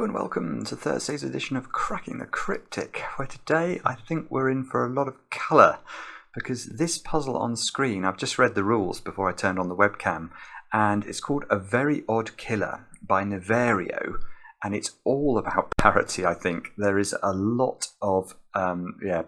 Hello and welcome to Thursday's edition of Cracking the Cryptic, where today I think we're in for a lot of colour, because this puzzle on screen, I've just read the rules before I turned on the webcam, and it's called A Very Odd Killer by Nevario, and it's all about parity. I think there is a lot of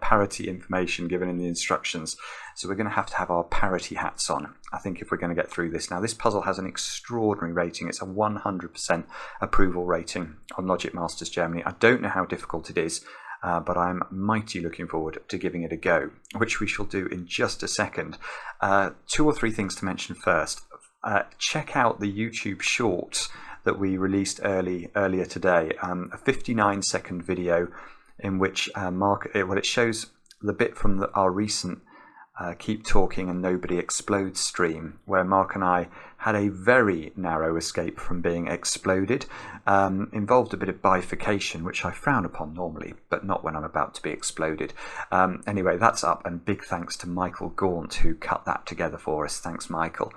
parity information given in the instructions, so we're going to have our parity hats on, I think, if we're going to get through this. Now, this puzzle has an extraordinary rating. It's a 100% approval rating on Logic Masters Germany. I don't know how difficult it is, but I'm mighty looking forward to giving it a go, which we shall do in just a second. 2 or 3 things to mention first. Check out the YouTube shorts that we released earlier today, a 59-second video in which it shows the bit from our recent Keep Talking and Nobody Explodes stream, where Mark and I had a very narrow escape from being exploded. Involved a bit of bifurcation, which I frown upon normally, but not when I'm about to be exploded. Anyway, that's up, and big thanks to Michael Gaunt, who cut that together for us. Thanks, Michael.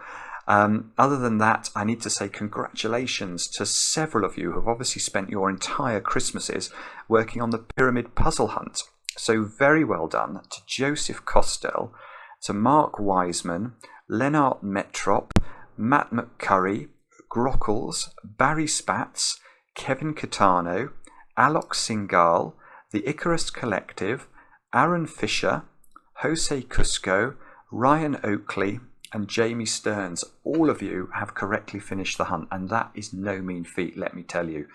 Other than that, I need to say congratulations to several of you who have obviously spent your entire Christmases working on the Pyramid Puzzle Hunt. So very well done to Joseph Costell, to Mark Wiseman, Lennart Metrop, Matt McCurry, Grockles, Barry Spatz, Kevin Catano, Alok Singal, the Icarus Collective, Aaron Fisher, Jose Cusco, Ryan Oakley, and Jamie Stearns. All of you have correctly finished the hunt, and that is no mean feat, let me tell you.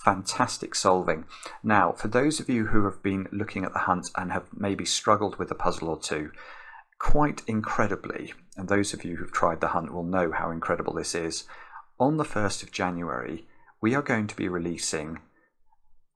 Fantastic solving. Now, for those of you who have been looking at the hunt and have maybe struggled with a puzzle or two, quite incredibly, and those of you who've tried the hunt will know how incredible this is, on the 1st of January, we are going to be releasing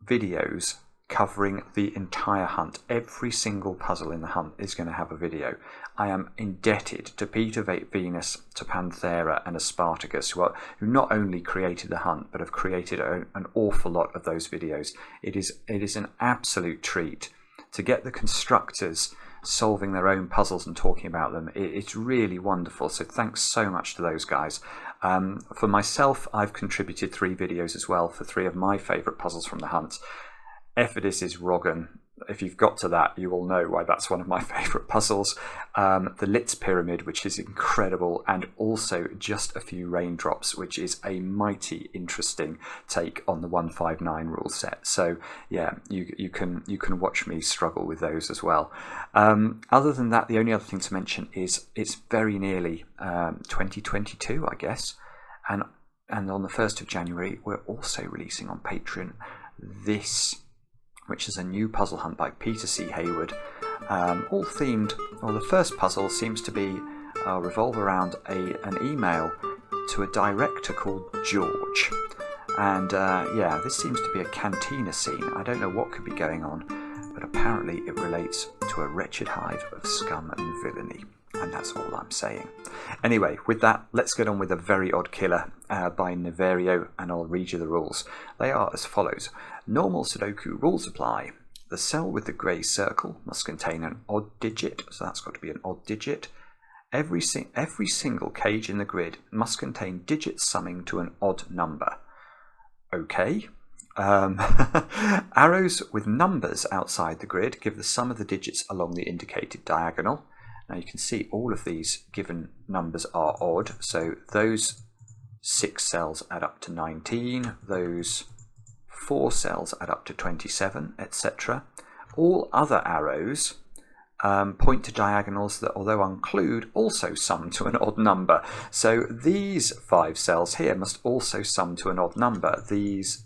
videos covering the entire hunt. Every single puzzle in the hunt is going to have a video. I am indebted to Peter Venus, to Panthera and Aspartagus, who not only created the hunt, but have created an awful lot of those videos. It is an absolute treat to get the constructors solving their own puzzles and talking about them. It's really wonderful, so thanks so much to those guys. For myself, I've contributed 3 videos as well for 3 of my favourite puzzles from the hunt. Ephidus is Roggen. If you've got to that, you will know why that's one of my favourite puzzles. The Litz Pyramid, which is incredible, and also Just a Few Raindrops, which is a mighty interesting take on the 159 rule set. So yeah, you can watch me struggle with those as well. Other than that, the only other thing to mention is it's very nearly 2022, I guess, and on the 1st of January, we're also releasing on Patreon this, which is a new puzzle hunt by Peter C. Hayward, all themed. Well, the first puzzle seems to be revolve around an email to a director called George, and this seems to be a cantina scene. I don't know what could be going on, but apparently it relates to a wretched hive of scum and villainy, and that's all I'm saying. Anyway, with that, let's get on with A Very Odd Killer by Nevario, and I'll read you the rules. They are as follows. Normal Sudoku rules apply. The cell with the grey circle must contain an odd digit, so that's got to be an odd digit. Every single cage in the grid must contain digits summing to an odd number. Okay. Arrows with numbers outside the grid give the sum of the digits along the indicated diagonal. Now you can see all of these given numbers are odd, so those 6 cells add up to 19, those 4 cells add up to 27, etc. All other arrows point to diagonals that, although unclued, also sum to an odd number. So these 5 cells here must also sum to an odd number. These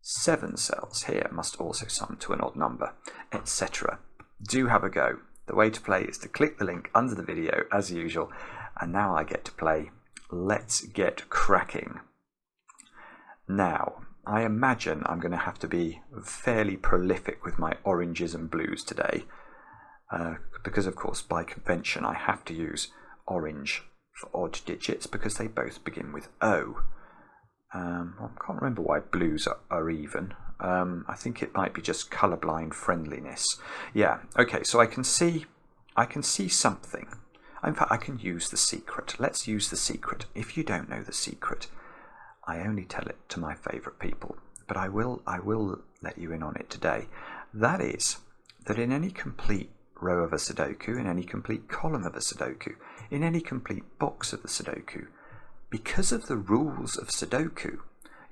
7 cells here must also sum to an odd number, etc. Do have a go. The way to play is to click the link under the video as usual. And now I get to play. Let's get cracking. Now, I imagine I'm going to have to be fairly prolific with my oranges and blues today. Because, of course, by convention, I have to use orange for odd digits because they both begin with O. I can't remember why blues are even. I think it might be just colourblind friendliness. Yeah, okay, so I can see something. In fact, I can use the secret. Let's use the secret. If you don't know the secret, I only tell it to my favourite people. but I will let you in on it today. That is that in any complete row of a Sudoku, in any complete column of a Sudoku, in any complete box of the Sudoku, because of the rules of Sudoku,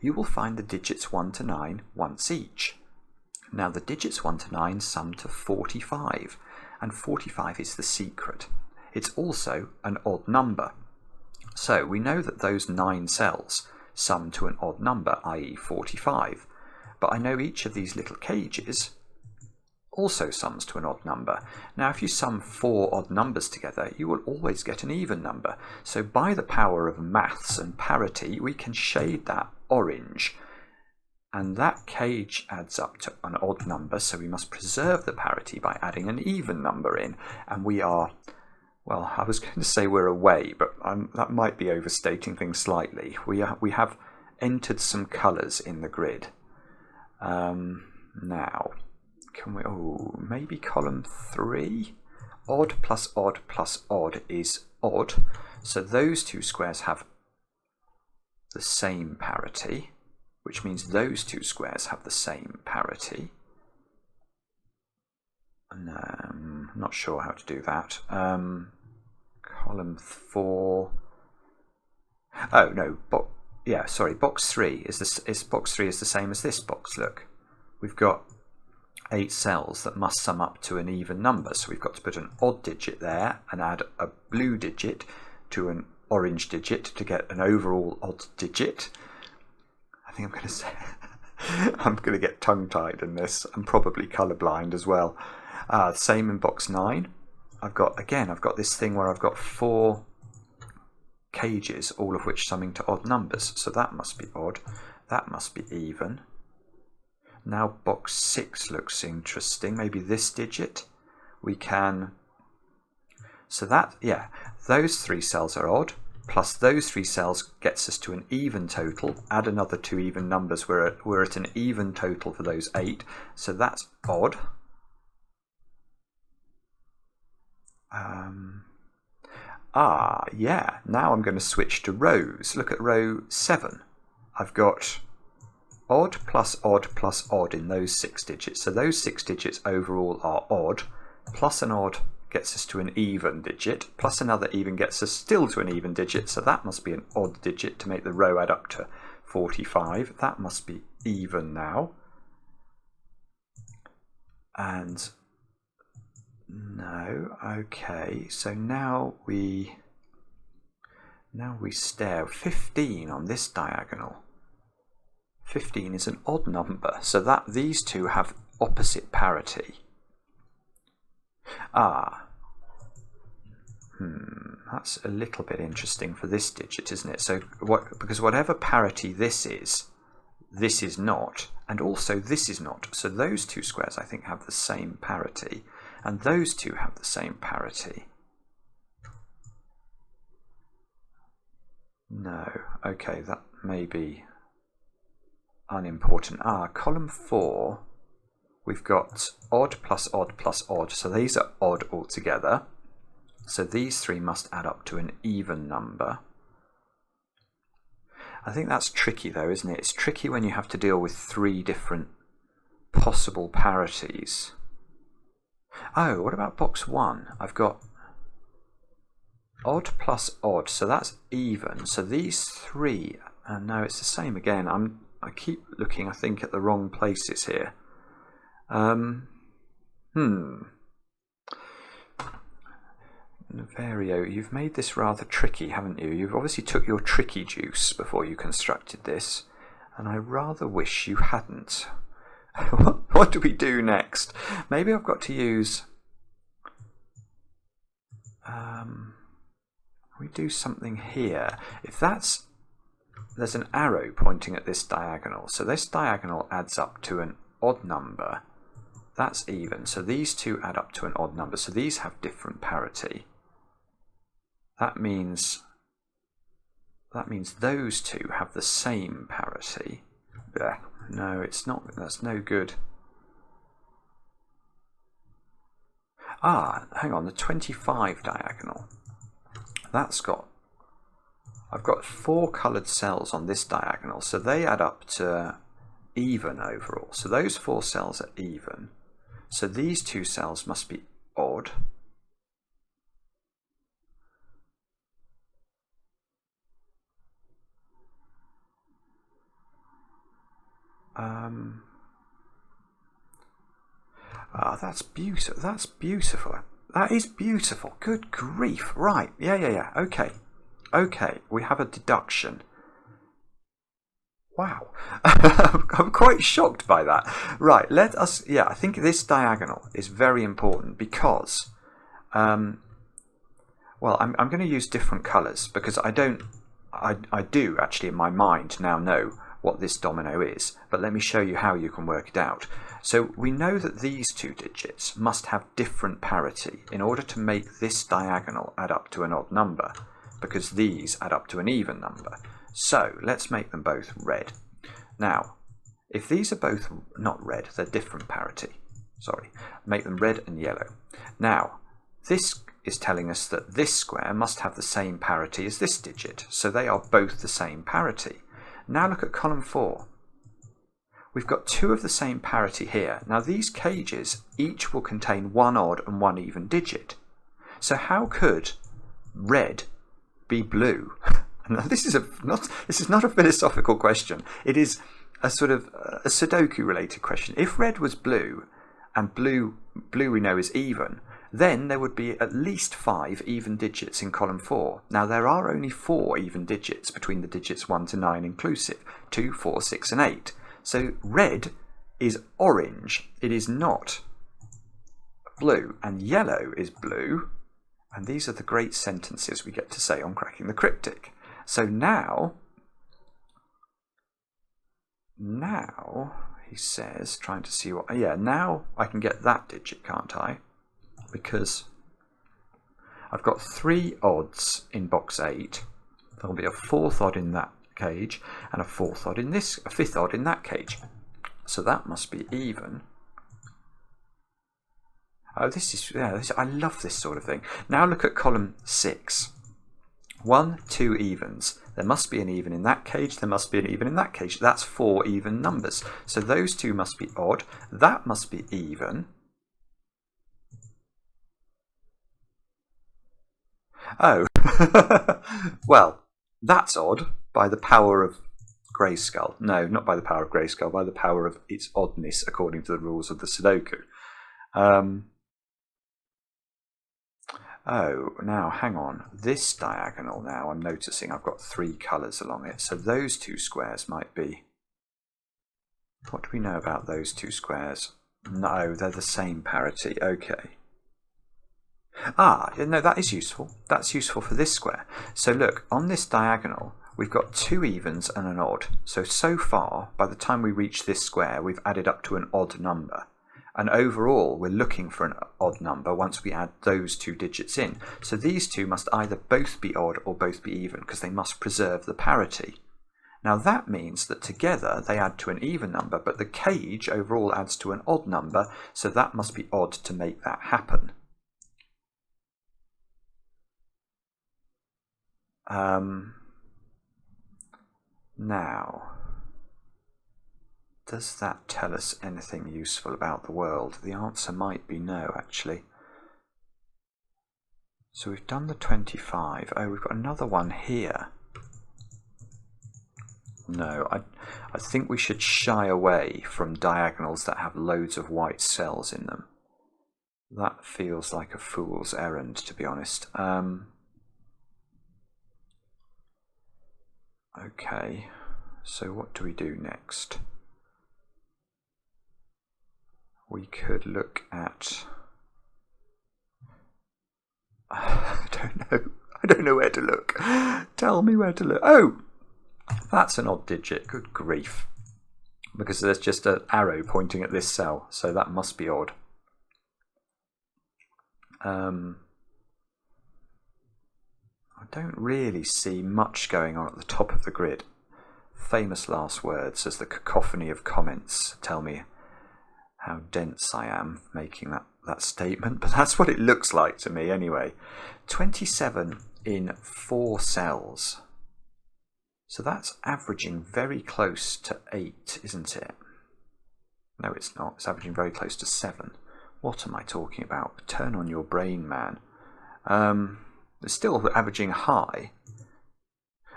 you will find the digits 1 to 9 once each. Now the digits 1 to 9 sum to 45, and 45 is the secret. It's also an odd number. So we know that those 9 cells sum to an odd number, i.e. 45, but I know each of these little cages also sums to an odd number. Now if you sum 4 odd numbers together, you will always get an even number. So by the power of maths and parity, we can shade that orange, and that cage adds up to an odd number, so we must preserve the parity by adding an even number in, and we are, well, I was going to say we're away, but that might be overstating things slightly. We have entered some colours in the grid. Now, can we, maybe column 3? Odd plus odd plus odd is odd, so those two squares have the same parity, which means those two squares have the same parity. And, not sure how to do that. Column 4. Oh no, box 3 is box 3 is the same as this box. Look, we've got 8 cells that must sum up to an even number, so we've got to put an odd digit there and add a blue digit to an orange digit to get an overall odd digit. I think I'm going to say I'm going to get tongue-tied in this. I'm probably colourblind as well. Same in box 9. I've got this thing where I've got 4 cages, all of which summing to odd numbers. So that must be odd. That must be even. Now box 6 looks interesting. Maybe this digit. We can... So that, yeah, those 3 cells are odd. Plus those 3 cells gets us to an even total. Add another 2 even numbers. We're at an even total for those 8. So that's odd. Yeah. Now I'm going to switch to rows. Look at row 7. I've got odd plus odd plus odd in those 6 digits. So those 6 digits overall are odd. Plus an odd gets us to an even digit, plus another even gets us still to an even digit, so that must be an odd digit to make the row add up to 45. That must be even now. And no, okay, so now we stare 15 on this diagonal. 15 is an odd number, so that these two have opposite parity. That's a little bit interesting for this digit, isn't it? So because whatever parity this is not, and also this is not. So those two squares I think have the same parity, and those two have the same parity. No, okay, that may be unimportant. Column 4, we've got odd plus odd plus odd, so these are odd altogether. So these 3 must add up to an even number. I think that's tricky though, isn't it? It's tricky when you have to deal with 3 different possible parities. Oh, what about box 1? I've got odd plus odd, so that's even. So these 3, no, it's the same again. I keep looking, I think, at the wrong places here. Vario, you've made this rather tricky, haven't you? You've obviously took your tricky juice before you constructed this, and I rather wish you hadn't. What do we do next? Maybe I've got to use... we do something here. If that's... There's an arrow pointing at this diagonal, so this diagonal adds up to an odd number. That's even, so these two add up to an odd number, so these have different parity. That means those two have the same parity. Blech. No, it's not. That's no good. Hang on, the 25 diagonal. That's got... I've got 4 coloured cells on this diagonal, so they add up to even overall. So those 4 cells are even. So these 2 cells must be odd. That's beautiful. That's beautiful. That is beautiful. Good grief. Right. Yeah. Okay. Okay. We have a deduction. Wow. I'm quite shocked by that. Right. Let us. Yeah. I think this diagonal is very important because, well, I'm going to use different colours because I do actually in my mind now know what this domino is, but let me show you how you can work it out. So we know that these 2 digits must have different parity in order to make this diagonal add up to an odd number, because these add up to an even number. So let's make them both red. Now, if these are both not red, they're different parity. Sorry, make them red and yellow. Now, this is telling us that this square must have the same parity as this digit, so they are both the same parity. Now look at column 4. We've got 2 of the same parity here. Now these cages each will contain 1 odd and 1 even digit. So how could red be blue? Now this is not a philosophical question. It is a sort of a Sudoku related question. If red was blue and blue we know is even, then there would be at least 5 even digits in column 4. Now there are only 4 even digits between the digits 1 to 9 inclusive, 2, 4, 6 and 8. So red is orange, it is not blue, and yellow is blue, and these are the great sentences we get to say on Cracking the Cryptic. So now he says, trying to see what, yeah, now I can get that digit, can't I? Because I've got 3 odds in box 8. There'll be a 4th odd in that cage and a 4th odd in this, a 5th odd in that cage. So that must be even. Oh, this is, yeah, I love this sort of thing. Now look at column 6. 1, 2 evens. There must be an even in that cage, there must be an even in that cage. That's 4 even numbers. So those 2 must be odd. That must be even. Oh, well, that's odd by the power of Grayskull. No, not by the power of Grayskull, by the power of its oddness according to the rules of the Sudoku. Oh, now hang on. This diagonal now, I'm noticing I've got 3 colours along it. So those 2 squares might be... What do we know about those 2 squares? No, they're the same parity. Okay. Ah, no, that is useful. That's useful for this square. So look, on this diagonal, we've got 2 evens and an odd. So far, by the time we reach this square, we've added up to an odd number. And overall, we're looking for an odd number once we add those 2 digits in. So these 2 must either both be odd or both be even, because they must preserve the parity. Now that means that together they add to an even number, but the cage overall adds to an odd number, so that must be odd to make that happen. Now, does that tell us anything useful about the world? The answer might be no, actually. So we've done the 25. Oh, we've got another one here. No, I think we should shy away from diagonals that have loads of white cells in them. That feels like a fool's errand, to be honest. Okay, so what do we do next? We could look at... I don't know where to look. Tell me where to look. Oh, that's an odd digit. Good grief. Because there's just an arrow pointing at this cell, so that must be odd. I don't really see much going on at the top of the grid. Famous last words as the cacophony of comments tell me how dense I am making that statement, but that's what it looks like to me anyway. 27 in 4 cells. So that's averaging very close to 8, isn't it? No, it's not. It's averaging very close to 7. What am I talking about? Turn on your brain, man. It's still averaging high.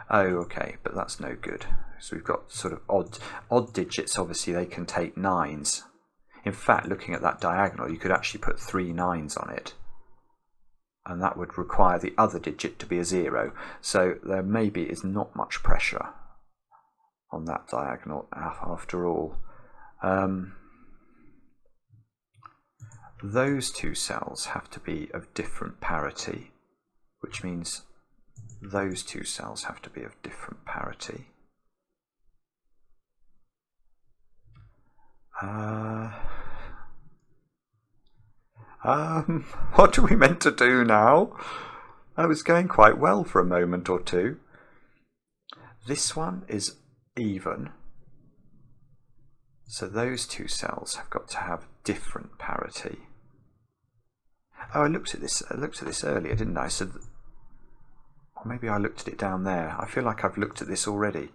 Oh, okay, but that's no good. So we've got sort of odd digits. Obviously, they can take 9s. In fact, looking at that diagonal, you could actually put 3 9s on it. And that would require the other digit to be a 0. So there maybe is not much pressure on that diagonal after all. Those two cells have to be of different parity, which means those two cells have to be of different parity. What are we meant to do now? I was going quite well for a moment or two. This one is even, so those two cells have got to have different parity. Oh, I looked at this earlier, didn't I? So, or maybe I looked at it down there. I feel like I've looked at this already.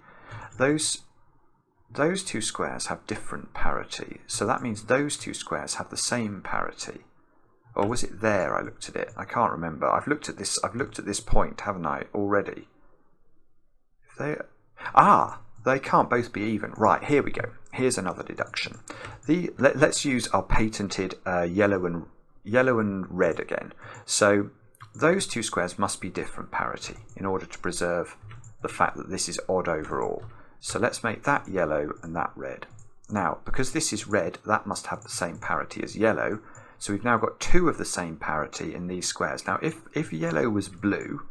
Those two squares have different parity, so that means those two squares have the same parity. Or was it there I looked at it? I can't remember. I've looked at this point, haven't I, already? They can't both be even. Right, here we go. Here's another deduction. Let's use our patented yellow and red again. So those two squares must be different parity in order to preserve the fact that this is odd overall. So let's make that yellow and that red. Now, because this is red, that must have the same parity as yellow. So we've now got 2 of the same parity in these squares. Now, if yellow was blue,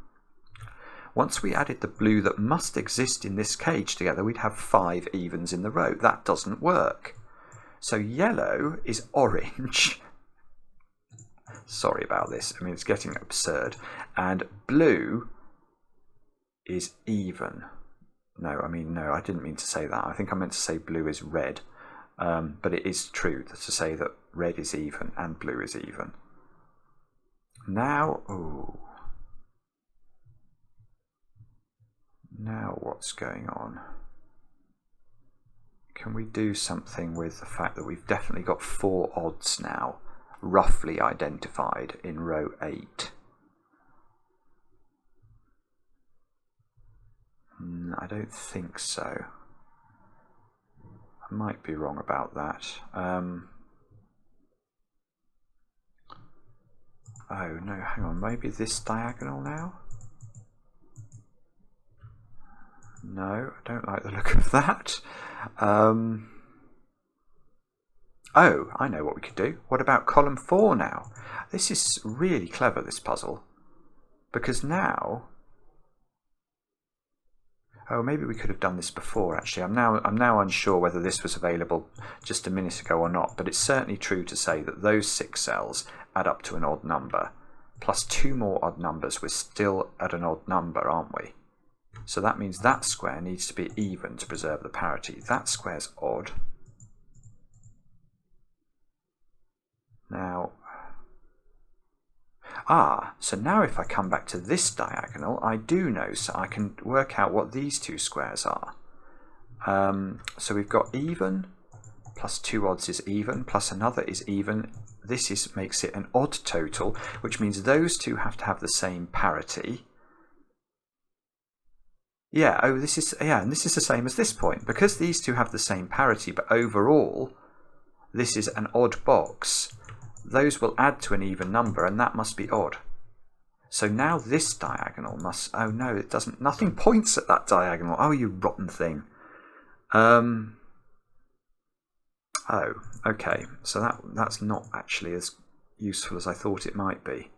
once we added the blue that must exist in this cage together, we'd have 5 evens in the row. That doesn't work. So yellow is orange. Sorry about this. I mean, it's getting absurd. And blue is even. No, I didn't mean to say that. I think I meant to say blue is red. But it is true to say that red is even and blue is even. Now, now what's going on? Can we do something with the fact that we've definitely got 4 odds now, roughly identified in row 8? I don't think so. I might be wrong about that. Oh no, hang on, maybe this diagonal now? No, I don't like the look of that. Oh, I know what we could do. What about column 4 now? This is really clever, this puzzle. Because now... Oh, maybe we could have done this before, actually. I'm now unsure whether this was available just a minute ago or not, but it's certainly true to say that those 6 cells add up to an odd number. Plus 2 more odd numbers, we're still at an odd number, aren't we? So that means that square needs to be even to preserve the parity. That square's odd. Now... so now if I come back to this diagonal, I do know, so I can work out what these 2 squares are. So we've got even, plus 2 odds is even, plus another is even. This makes it an odd total, which means those 2 have to have the same parity. Yeah, and this is the same as this point. Because these 2 have the same parity, but overall, this is an odd box. Those will add to an even number, and that must be odd. So now this diagonal must... Oh no, it doesn't. Nothing points at that diagonal. Oh, you rotten thing. Oh, okay. So that's not actually as useful as I thought it might be.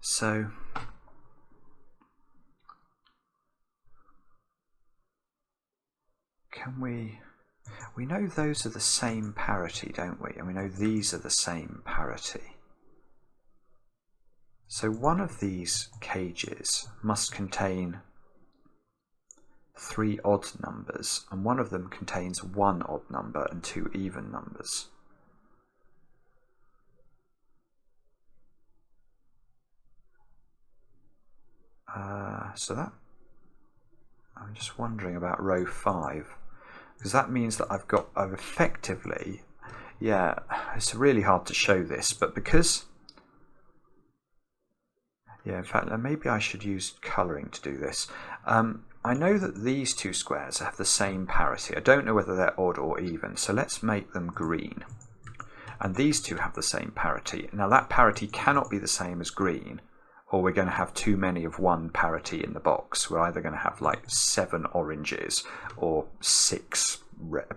So... Can we... We know those are the same parity, don't we? And we know these are the same parity. So one of these cages must contain 3 odd numbers, and one of them contains 1 odd number and 2 even numbers. So that... I'm just wondering about row 5. because that means that I've effectively, yeah, it's really hard to show this, but because, yeah, in fact, maybe I should use colouring to do this. I know that these two squares have the same parity. I don't know whether they're odd or even, so let's make them green. And these two have the same parity. Now that parity cannot be the same as green, or we're going to have too many of one parity in the box. We're either going to have like 7 oranges or 6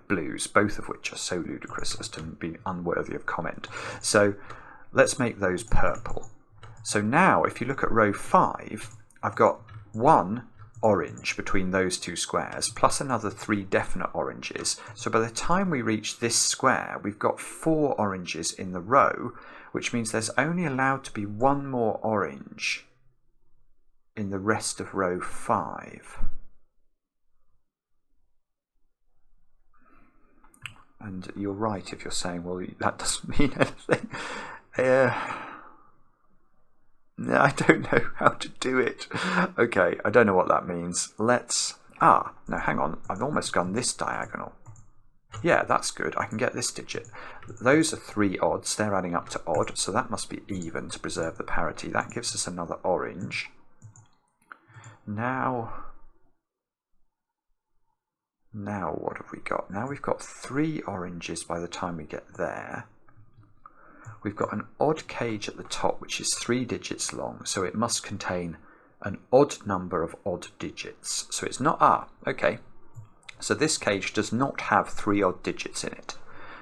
blues, both of which are so ludicrous as to be unworthy of comment. So let's make those purple. So now if you look at row 5, I've got 1 orange between those two squares, plus another 3 definite oranges. So by the time we reach this square, we've got 4 oranges in the row, which means there's only allowed to be 1 more orange in the rest of row 5. And you're right if you're saying, well, that doesn't mean anything. No, I don't know how to do it. Okay, I don't know what that means. Let's... no, hang on. I've almost gone this diagonal. Yeah, that's good. I can get this digit. Those are 3 odds. They're adding up to odd, so that must be even to preserve the parity. That gives us another orange. Now what have we got? Now we've got 3 oranges by the time we get there. We've got an odd cage at the top, which is 3 digits long, so it must contain an odd number of odd digits. So it's not, okay. So this cage does not have 3 odd digits in it,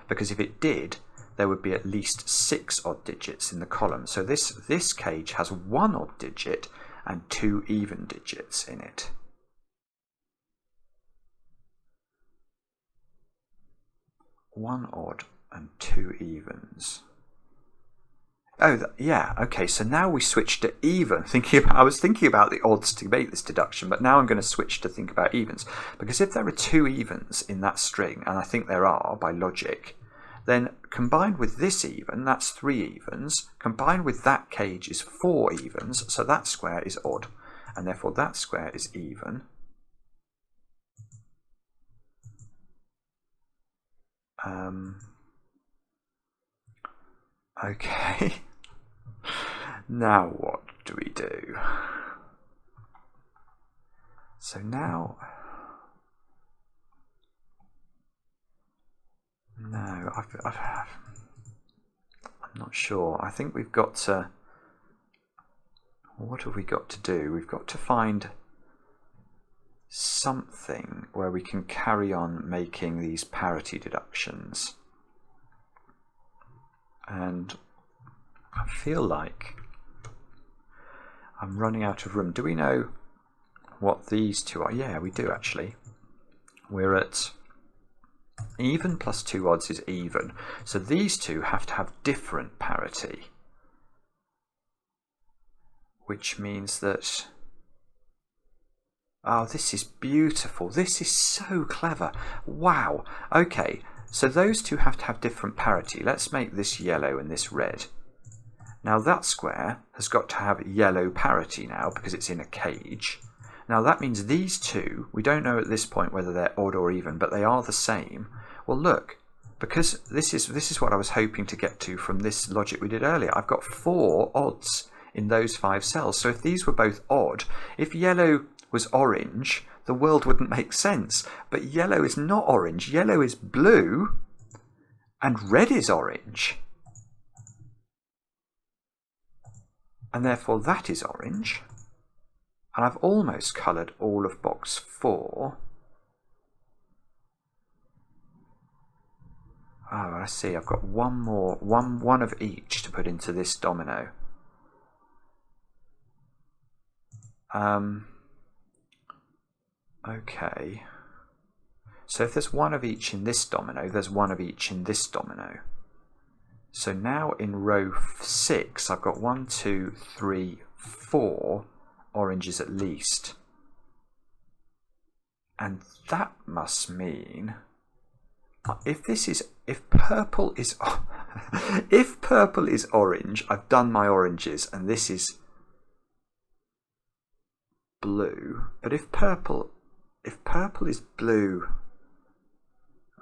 because if it did, there would be at least 6 odd digits in the column. So this cage has 1 odd digit and 2 even digits in it. One odd and 2 evens. Oh, yeah, okay, so now we switch to even. I was thinking about the odds to make this deduction, but now I'm going to switch to think about evens. Because if there are 2 evens in that string, and I think there are by logic, then combined with this even, that's 3 evens, combined with that cage is 4 evens, so that square is odd, and therefore that square is even. Okay. Now what do we do? So now... No, I'm not sure. I think we've got to... What have we got to do? We've got to find something where we can carry on making these parity deductions. And I feel like I'm running out of room. Do we know what these two are? Yeah, we do actually. We're at even plus 2 odds is even. So these two have to have different parity, which means that... Oh, this is beautiful. This is so clever. Wow. Okay, so those two have to have different parity. Let's make this yellow and this red. Now that square has got to have yellow parity now because it's in a cage. Now that means these two, we don't know at this point whether they're odd or even, but they are the same. Well look, because this is what I was hoping to get to from this logic we did earlier. I've got 4 odds in those 5 cells. So if these were both odd, if yellow was orange, the world wouldn't make sense. But yellow is not orange, yellow is blue, and red is orange. And therefore that is orange. And I've almost coloured all of box 4. Oh, I see, I've got one more, one of each to put into this domino. Okay. So if there's one of each in this domino, there's one of each in this domino. So now in row 6, I've got 1, 2, 3, 4 oranges at least. And that must mean, if purple is if purple is orange, I've done my oranges and this is blue. But if purple is blue,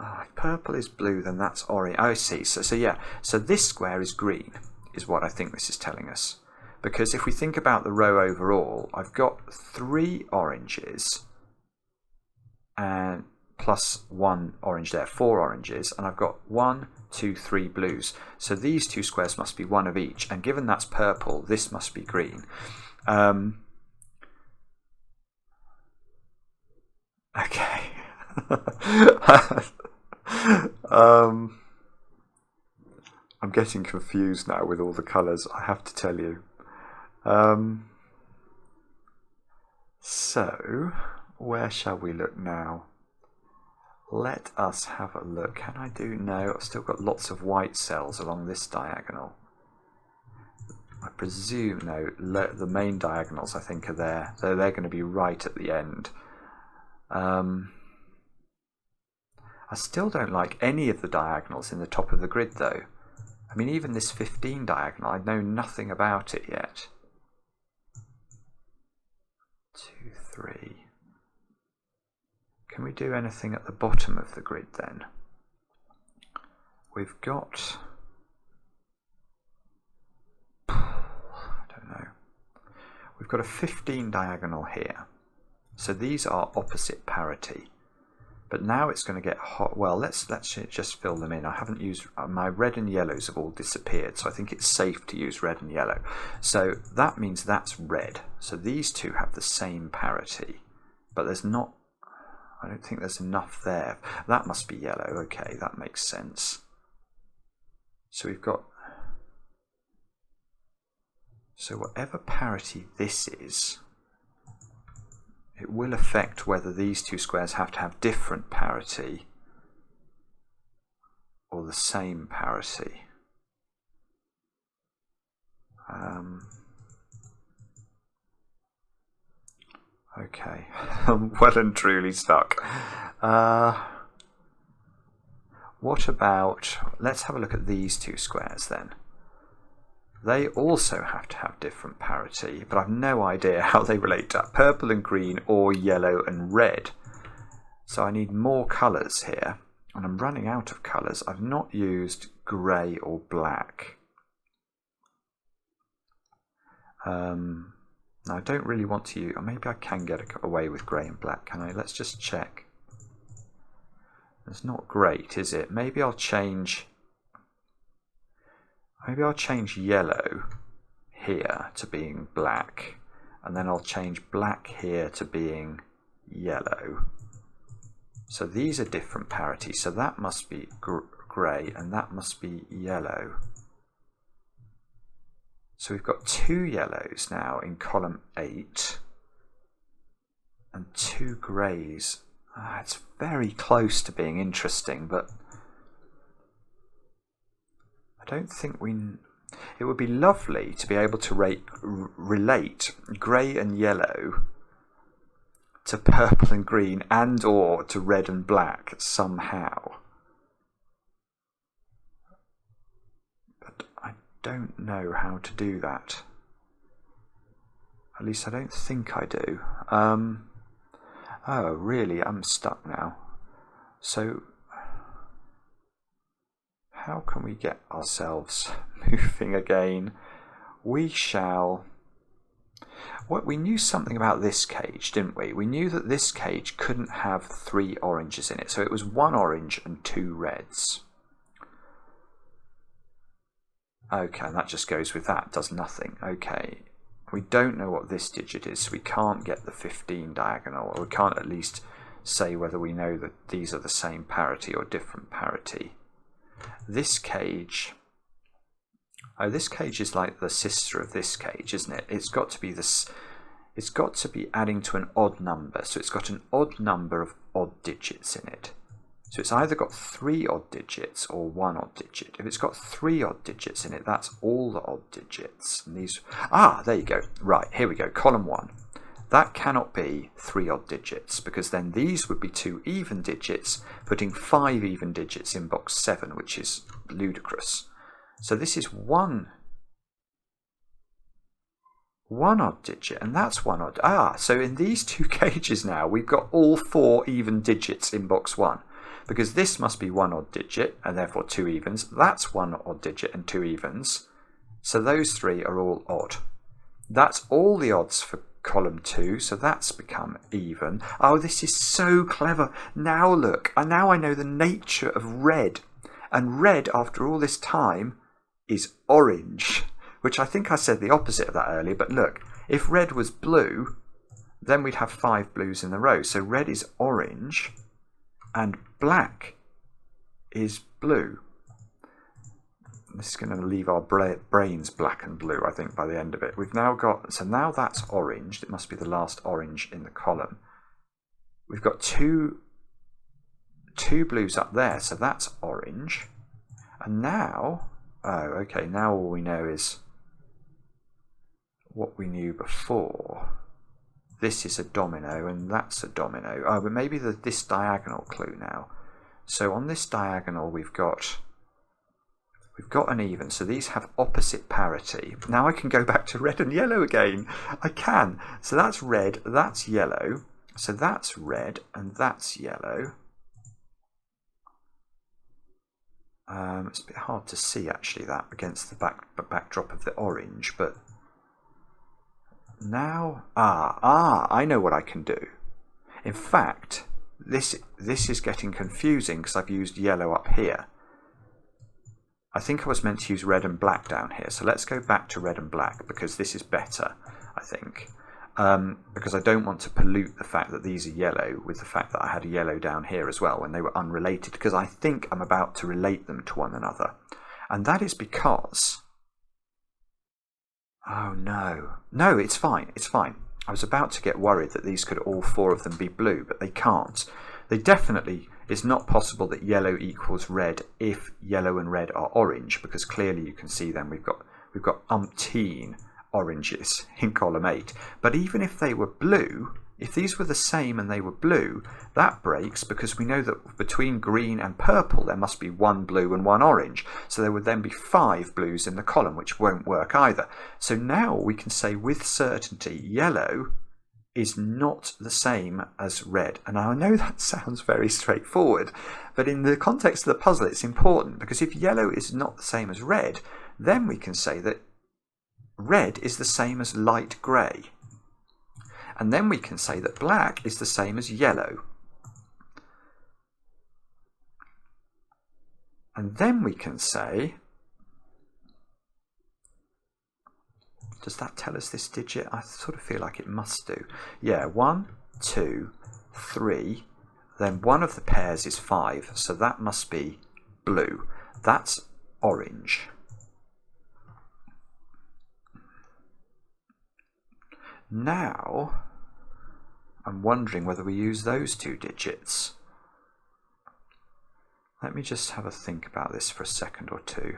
Oh, if purple is blue, then that's orange. Oh, I see. So yeah. So this square is green, is what I think this is telling us. Because if we think about the row overall, I've got 3 oranges and plus 1 orange there, 4 oranges, and I've got 1, 2, 3 blues. So these 2 squares must be 1 of each, and given that's purple, this must be green. Okay. I'm getting confused now with all the colours, I have to tell you. So, where shall we look now? Let us have a look. Can I do? No, I've still got lots of white cells along this diagonal. I presume, no, the main diagonals I think are there. So they're going to be right at the end. I still don't like any of the diagonals in the top of the grid though. I mean, even this 15 diagonal, I know nothing about it yet. 2, 3. Can we do anything at the bottom of the grid then? We've got... I don't know. We've got a 15 diagonal here. So these are opposite parity. But now it's going to get hot. Well, let's just fill them in. I haven't used my red and yellows have all disappeared, so I think it's safe to use red and yellow. So that means that's red. So these two have the same parity, but there's not. I don't think there's enough there. That must be yellow. Okay, that makes sense. So we've got. So whatever parity this is, it will affect whether these 2 squares have to have different parity or the same parity. Okay, I'm well and truly stuck. What about, let's have a look at these 2 squares then. They also have to have different parity, but I've no idea how they relate to purple and green or yellow and red. So I need more colours here, and I'm running out of colours. I've not used grey or black. Now I don't really want to use, or maybe I can get away with grey and black, can I? Let's just check. It's not great, is it? Maybe I'll change yellow here to being black, and then I'll change black here to being yellow. So these are different parities, so that must be grey and that must be yellow. So we've got 2 yellows now in column 8 and 2 greys. It's very close to being interesting, but I don't think it would be lovely to be able to relate grey and yellow to purple and green and or to red and black somehow. But I don't know how to do that. At least I don't think I do. Oh, really? I'm stuck now. So how can we get ourselves moving again? We knew something about this cage, didn't we? We knew that this cage couldn't have 3 oranges in it, so it was 1 orange and 2 reds. Okay, and that just goes with that, does nothing. Okay, we don't know what this digit is, so we can't get the 15 diagonal, or we can't at least say whether we know that these are the same parity or different parity. This cage, oh, this cage is like the sister of this cage, isn't it? It's got to be this. It's got to be adding to an odd number, so it's got an odd number of odd digits in it. So it's either got 3 odd digits or 1 odd digit. If it's got 3 odd digits in it, that's all the odd digits. And these, there you go. Right, here we go. Column 1. That cannot be 3 odd digits, because then these would be 2 even digits, putting 5 even digits in box 7, which is ludicrous. So this is one odd digit, and that's 1 odd. So in these 2 cages now, we've got all 4 even digits in box 1. because this must be one odd digit and therefore two evens. That's one odd digit and two evens. So those three are all odd. That's all the odds for column 2, so that's become even. Oh, this is so clever. Now look, now I know the nature of red. And red, after all this time, is orange, which I think I said the opposite of that earlier. But look, if red was blue, then we'd have 5 blues in a row. So red is orange and black is blue. This is going to leave our brains black and blue, I think, by the end of it. We've now got, so now that's orange. It must be the last orange in the column. We've got two blues up there, so that's orange. And now, oh, okay, now all we know is what we knew before. This is a domino and that's a domino. Oh, but maybe this diagonal clue now. So on this diagonal we've got an even, so these have opposite parity. Now I can go back to red and yellow again. I can. So that's red, that's yellow. So that's red and that's yellow. It's a bit hard to see actually that against the backdrop of the orange, but now, I know what I can do. In fact, this is getting confusing because I've used yellow up here. I think I was meant to use red and black down here, so let's go back to red and black because this is better, I think. Because I don't want to pollute the fact that these are yellow with the fact that I had a yellow down here as well when they were unrelated, because I think I'm about to relate them to one another. And that is because... Oh no. No, it's fine, it's fine. I was about to get worried that these could all 4 of them be blue, but they can't. They definitely... It's not possible that yellow equals red if yellow and red are orange, because clearly you can see then we've got umpteen oranges in column 8. But even if they were blue, if these were the same and they were blue, that breaks because we know that between green and purple there must be 1 blue and 1 orange. So there would then be 5 blues in the column, which won't work either. So now we can say with certainty yellow is not the same as red. And I know that sounds very straightforward, but in the context of the puzzle it's important, because if yellow is not the same as red, then we can say that red is the same as light grey. And then we can say that black is the same as yellow. And then we can say, does that tell us this digit? I sort of feel like it must do. Yeah, 1, 2, 3. Then one of the pairs is 5, so that must be blue. That's orange. Now, I'm wondering whether we use those 2 digits. Let me just have a think about this for a second or two.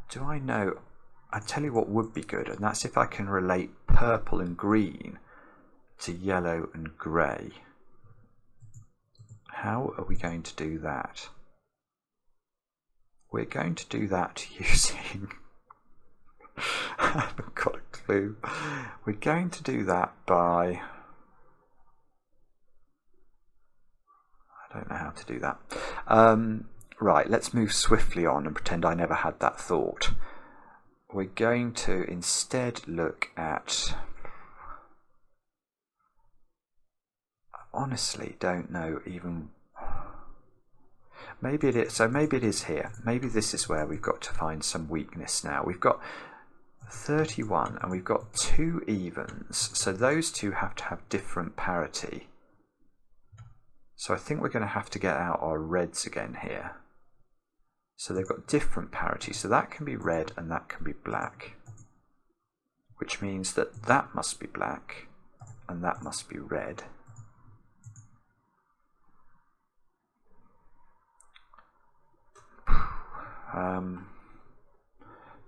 Do I know? I tell you what would be good, and that's if I can relate purple and green to yellow and grey. How are we going to do that? We're going to do that using... I haven't got a clue. We're going to do that by... I don't know how to do that. Right, let's move swiftly on and pretend I never had that thought. We're going to instead look at... I honestly don't know even... Maybe it is. So maybe it is here. Maybe this is where we've got to find some weakness now. We've got 31 and we've got 2 evens. So those 2 have to have different parity. So I think we're going to have to get out our reds again here. So they've got different parity. So that can be red and that can be black. Which means that that must be black and that must be red.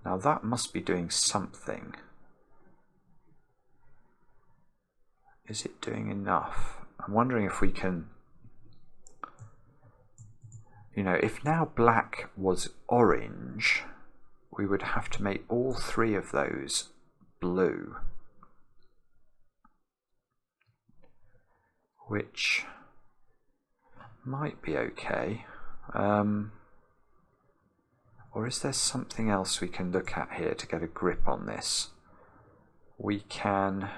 Now that must be doing something. Is it doing enough? I'm wondering if we can... You know, if now black was orange, we would have to make all 3 of those blue. Which might be okay. Or is there something else we can look at here to get a grip on this? We can...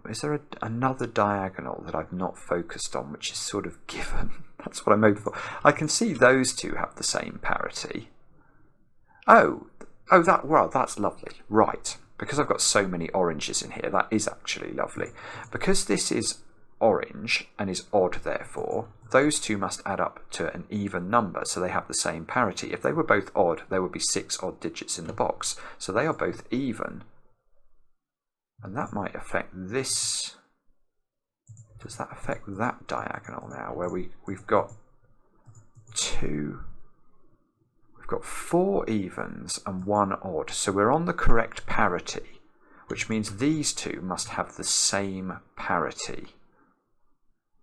Is there another diagonal that I've not focused on, which is sort of given? That's what I'm hoping for. I can see those two have the same parity. Oh, that's lovely. Right, because I've got so many oranges in here, that is actually lovely. Because this is orange and is odd, therefore, those two must add up to an even number, so they have the same parity. If they were both odd, there would be 6 odd digits in the box. So they are both even. And that might affect this. Does that affect that diagonal now, where we've got 4 evens and 1 odd. So we're on the correct parity, which means these two must have the same parity.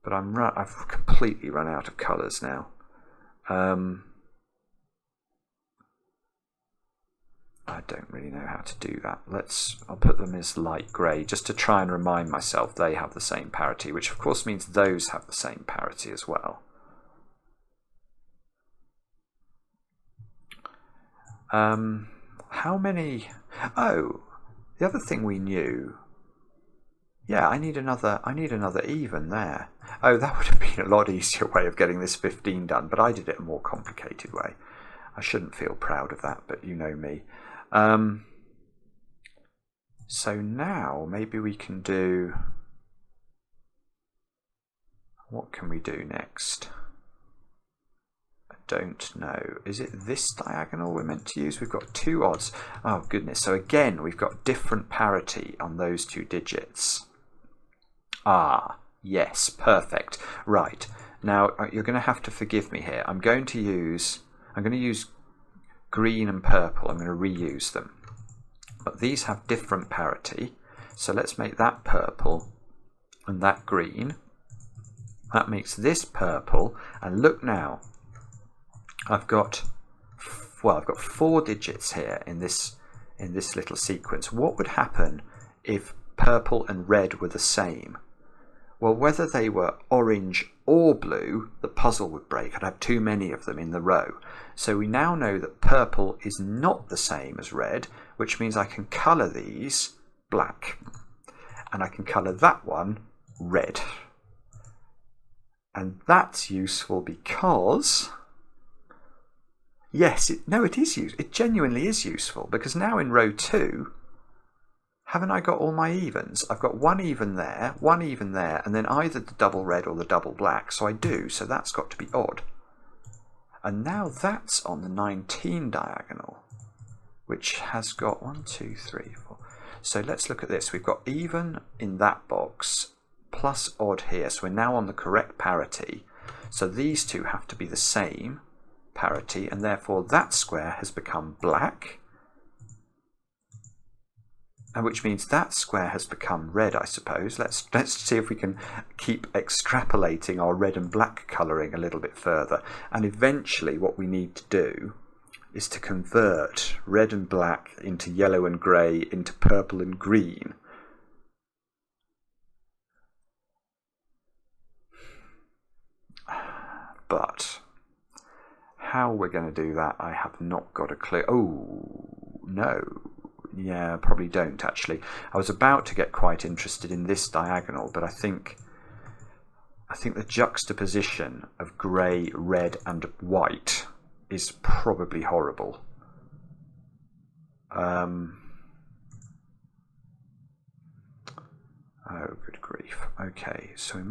But I've completely run out of colours now. I don't really know how to do that. I'll put them as light grey just to try and remind myself they have the same parity, which of course means those have the same parity as well. How many? Oh, the other thing we knew. Yeah, I need another even there. Oh, that would have been a lot easier way of getting this 15 done, but I did it a more complicated way. I shouldn't feel proud of that, but you know me. So now maybe we can do... What can we do next? I don't know. Is it this diagonal we're meant to use? We've got 2 odds. Oh goodness. So again, we've got different parity on those 2 digits. Ah, yes, perfect. Right. Now you're going to have to forgive me here. I'm going to use green and purple. I'm going to reuse them. But these have different parity. So let's make that purple and that green. That makes this purple. And look now, I've got 4 digits here in this little sequence. What would happen if purple and red were the same? Well, whether they were orange or blue, the puzzle would break. I'd have too many of them in the row. So we now know that purple is not the same as red, which means I can colour these black. And I can colour that one red. And that's useful because... Yes, it is useful. It genuinely is useful, because now in row 2... Haven't I got all my evens? I've got 1 even there, and then either the double red or the double black. So I do, so that's got to be odd. And now that's on the 19 diagonal, which has got 1, 2, 3, 4. So let's look at this. We've got even in that box, plus odd here. So we're now on the correct parity. So these two have to be the same parity, and therefore that square has become black. And which means that square has become red, I suppose. Let's see if we can keep extrapolating our red and black colouring a little bit further. And eventually what we need to do is to convert red and black into yellow and grey, into purple and green. But how we're going to do that, I have not got a clue. Oh, no. Yeah, probably don't actually. I was about to get quite interested in this diagonal, but I think the juxtaposition of grey, red and white is probably horrible. Oh, good grief. Okay, so there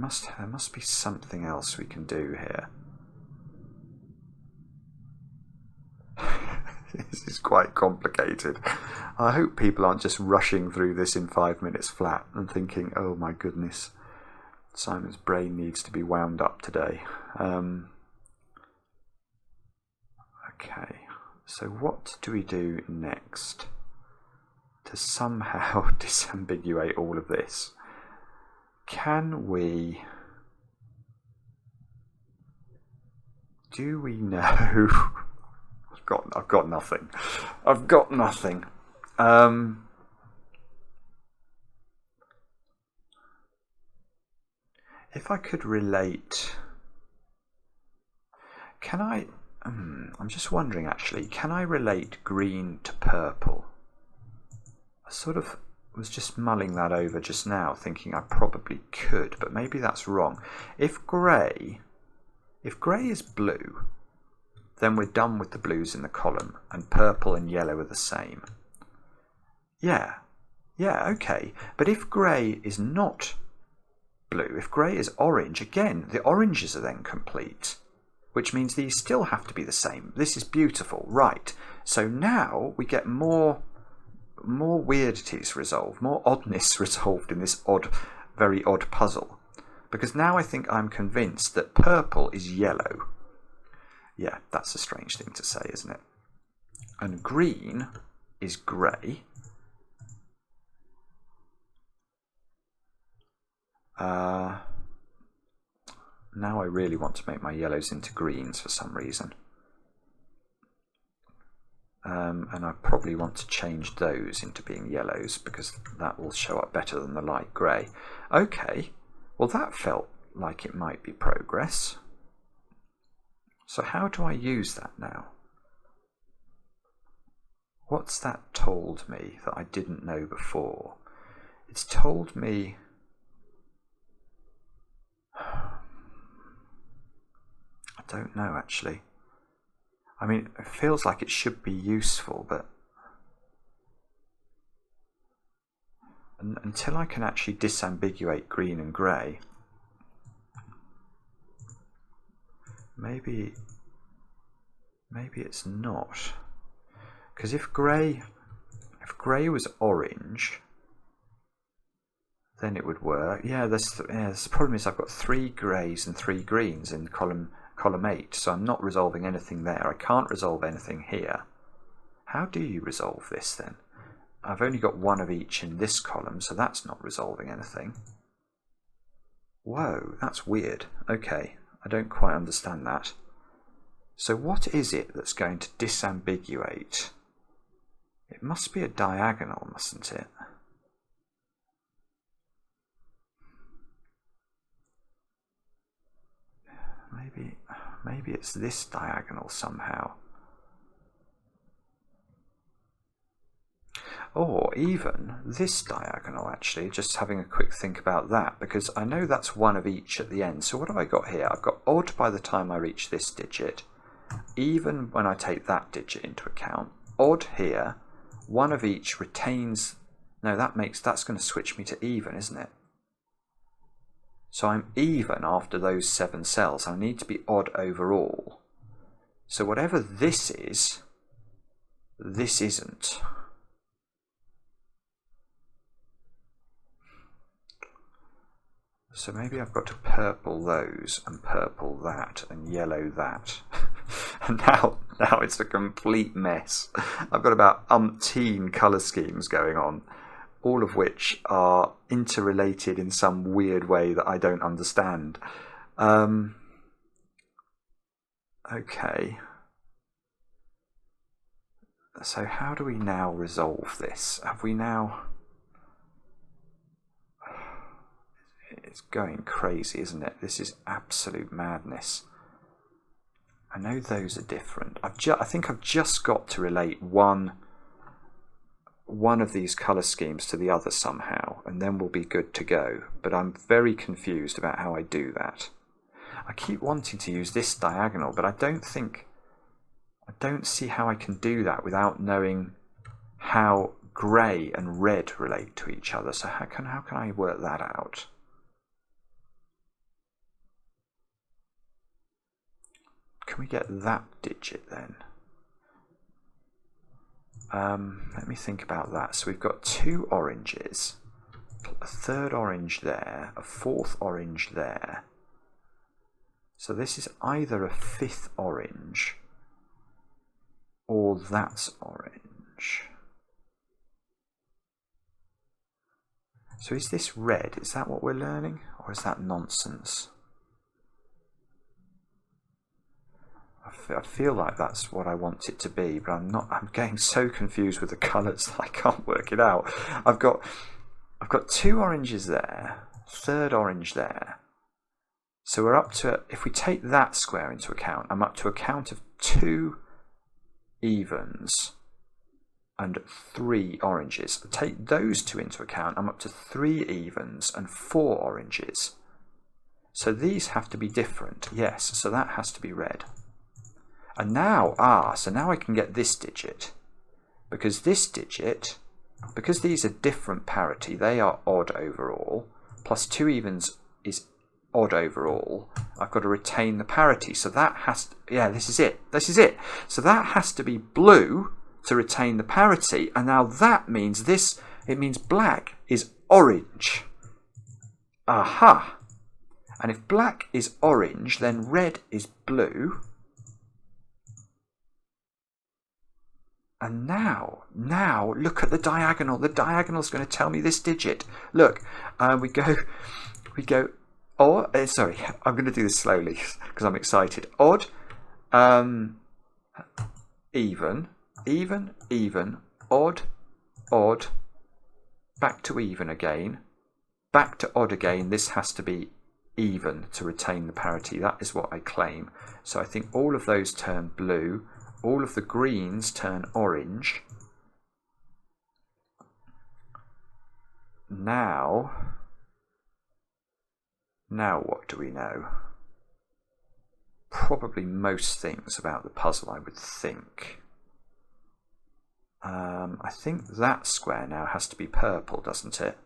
must be something else we can do here. This is quite complicated. I hope people aren't just rushing through this in 5 minutes flat and thinking, oh my goodness, Simon's brain needs to be wound up today. Okay, so what do we do next to somehow disambiguate all of this? Can we... Do we know... I've got nothing. I've got nothing. if I could relate, can I, I'm just wondering actually, can I relate green to purple? I sort of was just mulling that over just now, thinking I probably could, but maybe that's wrong. If grey is blue, then we're done with the blues in the column, and purple and yellow are the same. Yeah, okay. But if grey is not blue, if grey is orange, again, the oranges are then complete, which means these still have to be the same. This is beautiful, right? So now we get more weirdities resolved, more oddness resolved in this very odd puzzle. Because now I think I'm convinced that purple is yellow. Yeah, that's a strange thing to say, isn't it? And green is grey. Now I really want to make my yellows into greens for some reason. And I probably want to change those into being yellows because that will show up better than the light grey. Okay, well that felt like it might be progress. So how do I use that now? What's that told me that I didn't know before? It's told me... I don't know actually. I mean, it feels like it should be useful, but until I can actually disambiguate green and grey, maybe it's not. Because if grey was orange, then it would work. Yeah, the problem is I've got 3 greys and 3 greens in column 8, so I'm not resolving anything there. I can't resolve anything here. How do you resolve this then? I've only got 1 of each in this column, so that's not resolving anything. Whoa, that's weird. Okay, I don't quite understand that. So what is it that's going to disambiguate? It must be a diagonal, mustn't it? Maybe it's this diagonal somehow. Or even this diagonal, actually, just having a quick think about that, because I know that's 1 of each at the end. So what have I got here? I've got odd by the time I reach this digit, even when I take that digit into account. Odd here, 1 of each retains... No, that's going to switch me to even, isn't it? So I'm even after those 7 cells. I need to be odd overall. So whatever this is, this isn't. So maybe I've got to purple those and purple that and yellow that. And now it's a complete mess. I've got about umpteen colour schemes going on, all of which are interrelated in some weird way that I don't understand. Okay. So how do we now resolve this? Have we now... It's going crazy, isn't it? This is absolute madness. I know those are different. I think I've just got to relate one of these colour schemes to the other somehow, and then we'll be good to go. But I'm very confused about how I do that. I keep wanting to use this diagonal, but I don't see how I can do that without knowing how grey and red relate to each other. So how can I work that out? Can we get that digit then? Let me think about that. So we've got 2 oranges, a 3rd orange there, a 4th orange there. So this is either a 5th orange or that's orange. So is this red? Is that what we're learning? Or is that nonsense? I feel like that's what I want it to be, but I'm not. I'm getting so confused with the colours that I can't work it out. I've got 2 oranges there, 3rd orange there, So we're up to, if we take that square into account, I'm up to a count of 2 evens and 3 oranges. Take those 2 into account, I'm up to 3 evens and 4 oranges. So these have to be different, yes, so that has to be red. And now, so now I can get this digit, because this digit, because these are different parity, they are odd overall, plus 2 evens is odd overall, I've got to retain the parity. So that has to, yeah, this is it. So that has to be blue to retain the parity. And now that means this, it means black is orange. Aha. And if black is orange, then red is blue. And now look at the diagonal. The diagonal is going to tell me this digit. Look, we go. Or, sorry, I'm going to do this slowly because I'm excited. Odd, even, odd, back to even again, back to odd again. This has to be even to retain the parity. That is what I claim. So I think all of those turn blue, all of the greens turn orange. Now what do we know? Probably most things about the puzzle, I would think. I think that square now has to be purple, doesn't it?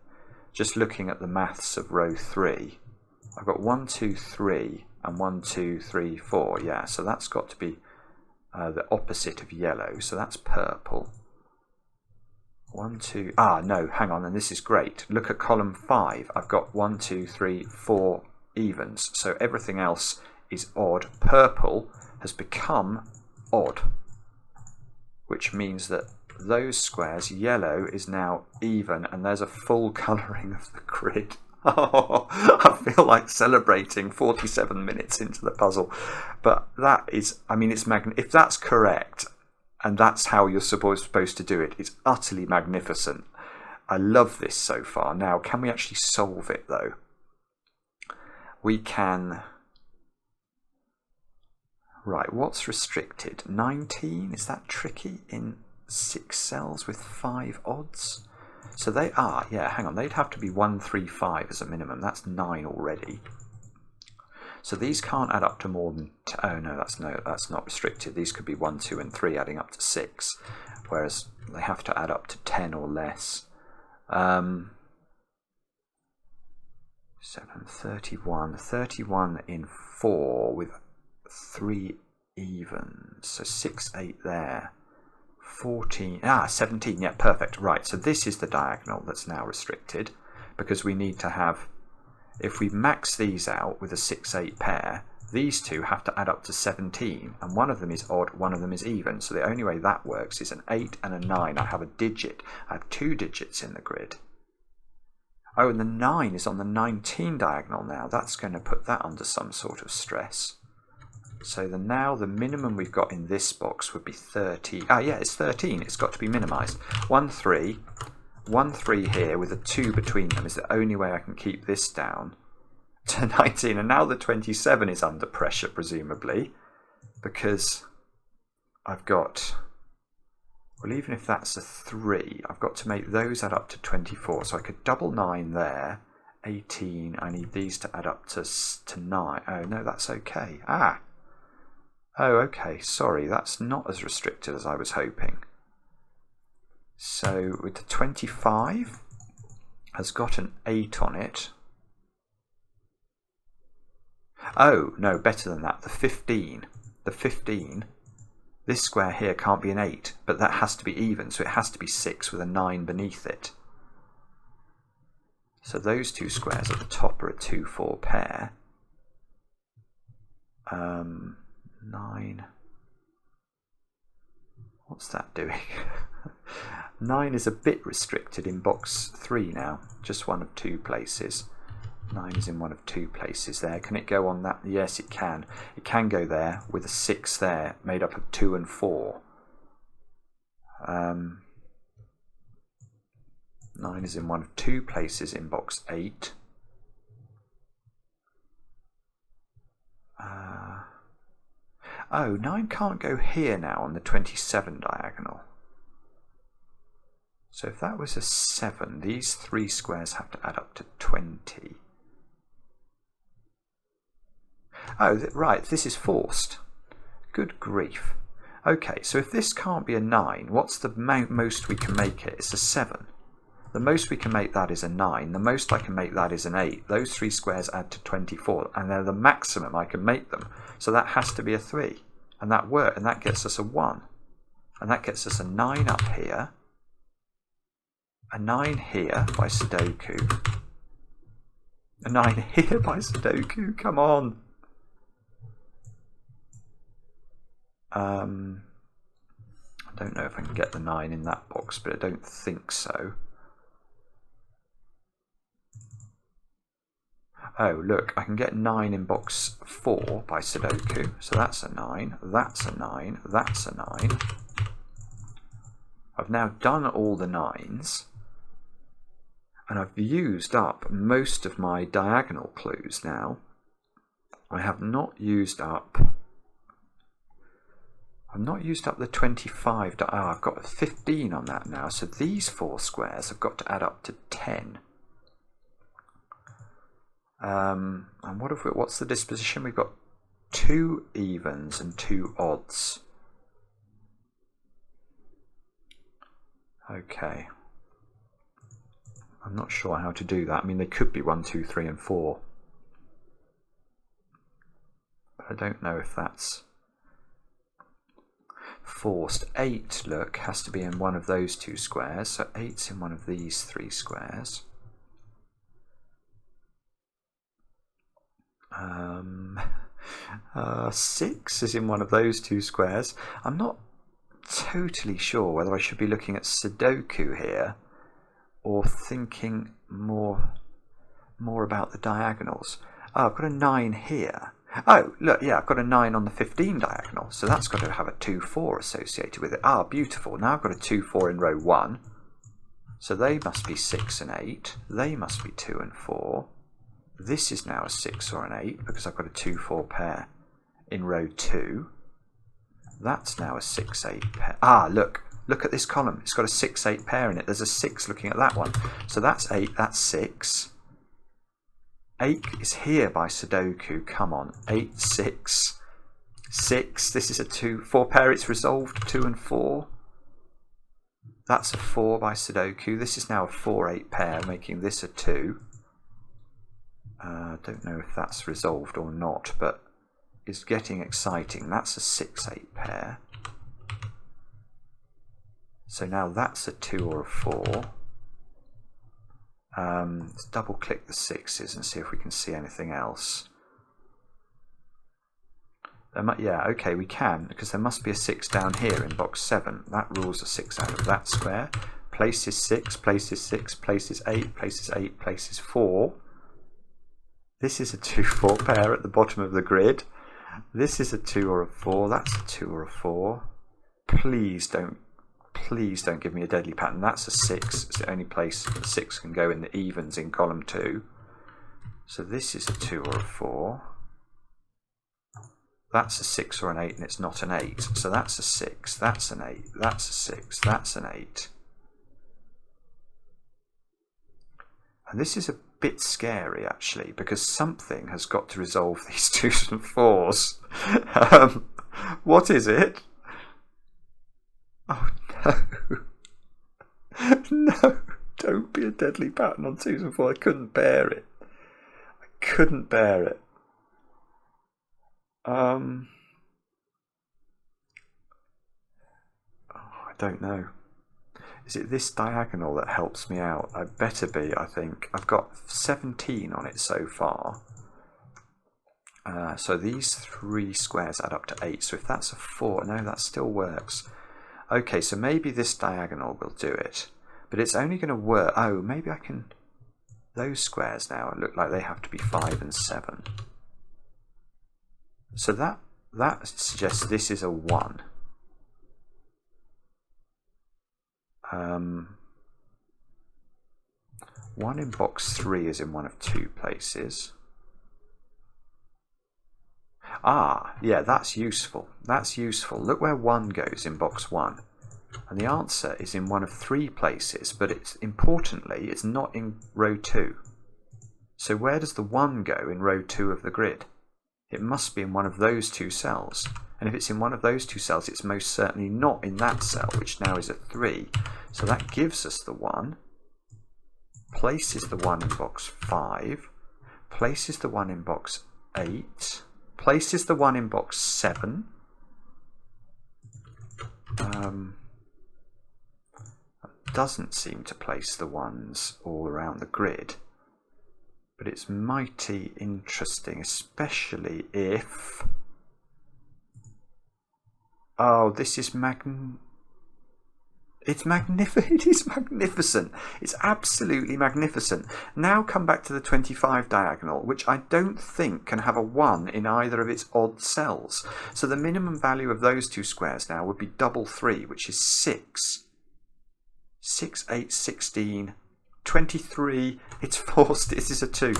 Just looking at the maths of row 3. I've got 1, 2, 3 and 1, 2, 3, 4. Yeah, so that's got to be the opposite of yellow. So that's purple. 1, 2, no, hang on, and this is great. Look at column 5. I've got 1, 2, 3, 4 evens. So everything else is odd. Purple has become odd, which means that those squares, yellow is now even, and there's a full colouring of the grid. Oh, I feel like celebrating 47 minutes into the puzzle. But that is, I mean, it's if that's correct, and that's how you're supposed to do it, it's utterly magnificent. I love this so far. Now, can we actually solve it, though? We can. Right, what's restricted? 19, is that tricky in 6 cells with 5 odds? So they are, yeah, hang on, they'd have to be 1, 3, 5 as a minimum. That's 9 already. So these can't add up to more than, oh no, that's not restricted. These could be 1, 2 and 3 adding up to 6, whereas they have to add up to 10 or less. 7, 31 in 4 with 3 evens, so 6, 8 there. 14, 17, yeah, perfect. Right, so this is the diagonal that's now restricted, because we need to have, if we max these out with a 6, 8 pair, these two have to add up to 17, and one of them is odd, one of them is even. So the only way that works is an 8 and a 9. I have a digit. I have 2 digits in the grid. Oh, and the 9 is on the 19 diagonal now. That's going to put that under some sort of stress. So now the minimum we've got in this box would be 30. Yeah, it's 13. It's got to be minimised. 1, 3. 1, 3 here with a 2 between them is the only way I can keep this down to 19. And now the 27 is under pressure, presumably, because I've got, well, even if that's a 3, I've got to make those add up to 24. So I could double 9 there. 18. I need these to add up to 9. Oh, no, that's okay. Oh, okay, sorry, that's not as restricted as I was hoping. So with the 25 has got an 8 on it. Oh, no, better than that, the 15. The 15, this square here can't be an 8, but that has to be even, so it has to be 6 with a 9 beneath it. So those two squares at the top are a 2, 4 pair. 9. What's that doing? 9 is a bit restricted in box 3 now. Just one of 2 places. 9 is in one of 2 places there. Can it go on that? Yes, it can. It can go there with a 6 there, made up of 2 and 4. 9 is in one of 2 places in box 8. Oh, 9 can't go here now on the 27 diagonal. So if that was a 7, these 3 squares have to add up to 20. Oh, right, this is forced. Good grief. Okay, so if this can't be a 9, what's the most we can make it? It's a 7. The most we can make that is a 9. The most I can make that is an 8. Those 3 squares add to 24, and they're the maximum I can make them. So that has to be a 3. And that works, and that gets us a 1. And that gets us a 9 up here. A 9 here by Sudoku. A 9 here by Sudoku, come on. I don't know if I can get the 9 in that box, but I don't think so. Oh, look, I can get 9 in box 4 by Sudoku. So that's a 9, that's a 9, that's a 9. I've now done all the 9s. And I've used up most of my diagonal clues now. I have not used up... I've not used up the 25. Oh, I've got 15 on that now. So these 4 squares have got to add up to 10. And what's the disposition? We've got 2 evens and 2 odds. Okay. I'm not sure how to do that. I mean, they could be 1, 2, 3, and 4. But I don't know if that's forced. 8, look, has to be in one of those 2 squares. So 8's in one of these 3 squares. 6 is in one of those 2 squares. I'm not totally sure whether I should be looking at Sudoku here or thinking more about the diagonals. Oh, I've got a 9 here. Oh, look, yeah, I've got a 9 on the 15 diagonal, so that's got to have a 2, 4 associated with it. Ah, beautiful. Now I've got a 2, 4 in row 1. So they must be 6 and 8. They must be 2 and 4. This is now a 6 or an 8 because I've got a 2, 4 pair in row 2. That's now a 6, 8 pair. Ah, look at this column. It's got a 6, 8 pair in it. There's a 6 looking at that one. So that's 8, that's 6. 8 is here by Sudoku. Come on. 8, 6. 6. This is a 2, 4 pair. It's resolved. 2 and 4. That's a 4 by Sudoku. This is now a 4, 8 pair, making this a 2. I don't know if that's resolved or not, but it's getting exciting. That's a 6, 8 pair. So now that's a 2 or a 4. Let's double click the 6s and see if we can see anything else. Yeah, okay, we can, because there must be a 6 down here in box 7. That rules a 6 out of that square. Places 6, places 6, places 8, places 8, places 4. This is a 2, 4 pair at the bottom of the grid. This is a 2 or a 4. That's a 2 or a 4. Please don't give me a deadly pattern. That's a 6. It's the only place the 6 can go in the evens in column 2. So this is a 2 or a 4. That's a 6 or an 8, and it's not an 8. So that's a 6. That's an 8. That's a 6. That's an 8. And this is a bit scary, actually, because something has got to resolve these 2s and 4s. What is it? Oh, no. No, don't be a deadly pattern on 2s and 4s. I couldn't bear it. I couldn't bear it. Oh, I don't know. Is it this diagonal that helps me out? I better be, I think. I've got 17 on it so far. So these 3 squares add up to 8. So if that's a 4, no, that still works. Okay, so maybe this diagonal will do it. But it's only going to work... Oh, maybe I can... Those squares now look like they have to be 5 and 7. So that suggests this is a 1. 1 in box 3 is in one of 2 places. Ah, yeah, that's useful. That's useful. Look where 1 goes in box 1. And the answer is in one of 3 places, but importantly, it's not in row 2. So where does the 1 go in row 2 of the grid? It must be in one of those 2 cells. And if it's in one of those 2 cells, it's most certainly not in that cell, which now is a 3. So that gives us the 1, places the 1 in box 5, places the 1 in box 8, places the 1 in box 7. Doesn't seem to place the 1s all around the grid, but it's mighty interesting, especially if... Oh, this is It's magnificent. It is magnificent. It's absolutely magnificent. Now come back to the 25 diagonal, which I don't think can have a 1 in either of its odd cells. So the minimum value of those 2 squares now would be double 3, which is 6. 6, 8, 16, 23. It's forced. This is a 2.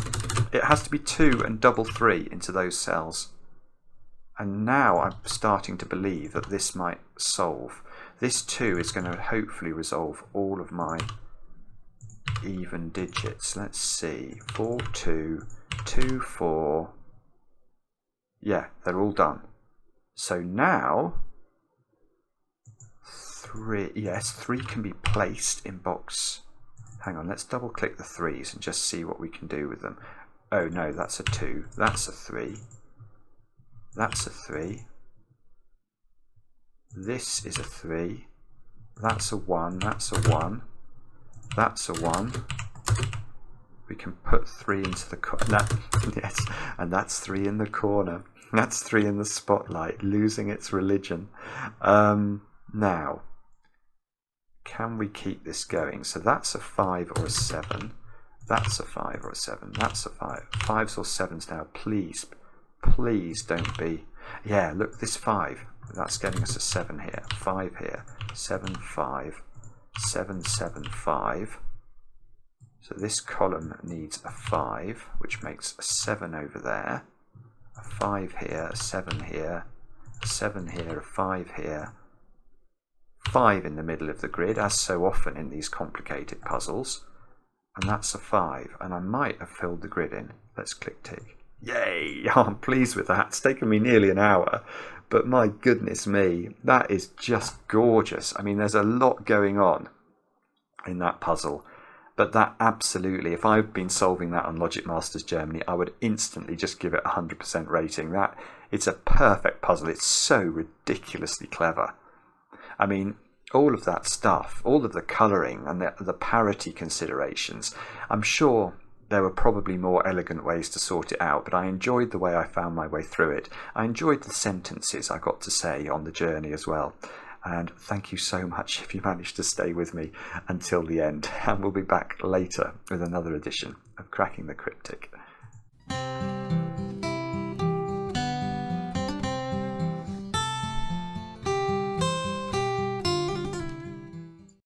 It has to be 2 and double 3 into those cells. And now I'm starting to believe that this might solve. This 2 is going to hopefully resolve all of my even digits. Let's see. 4, 2, 2, 4. Yeah, they're all done. So now 3, yes, 3 can be placed in box. Hang on, let's double click the 3s and just see what we can do with them. Oh no, that's a 2, that's a 3, that's a 3, this is a 3, that's a 1, that's a 1, that's a 1. We can put 3 into the corner. Yes, and that's 3 in the corner. That's 3 in the spotlight, losing its religion. Now, can we keep this going? So that's a 5 or a 7. That's a 5 or a 7. That's a 5. 5s or 7s now. Please, please don't be. Yeah, look, this 5. That's getting us a 7 here. 5 here. 7, 5. 7, 7, 5. So this column needs a 5, which makes a 7 over there. A 5 here, a 7 here, a 7 here, a 5 here. 5 in the middle of the grid, as so often in these complicated puzzles, and that's a 5, and I might have filled the grid in. Let's click tick. Yay! Oh, I'm pleased with that. It's taken me nearly an hour, but my goodness me, that is just gorgeous. I mean, there's a lot going on in that puzzle, but that absolutely, if I've been solving that on Logic Masters Germany, I would instantly just give it 100% rating. That it's a perfect puzzle. It's so ridiculously clever. I mean, all of that stuff, all of the colouring and the parity considerations, I'm sure there were probably more elegant ways to sort it out, but I enjoyed the way I found my way through it. I enjoyed the sentences I got to say on the journey as well. And thank you so much if you managed to stay with me until the end. And we'll be back later with another edition of Cracking the Cryptic.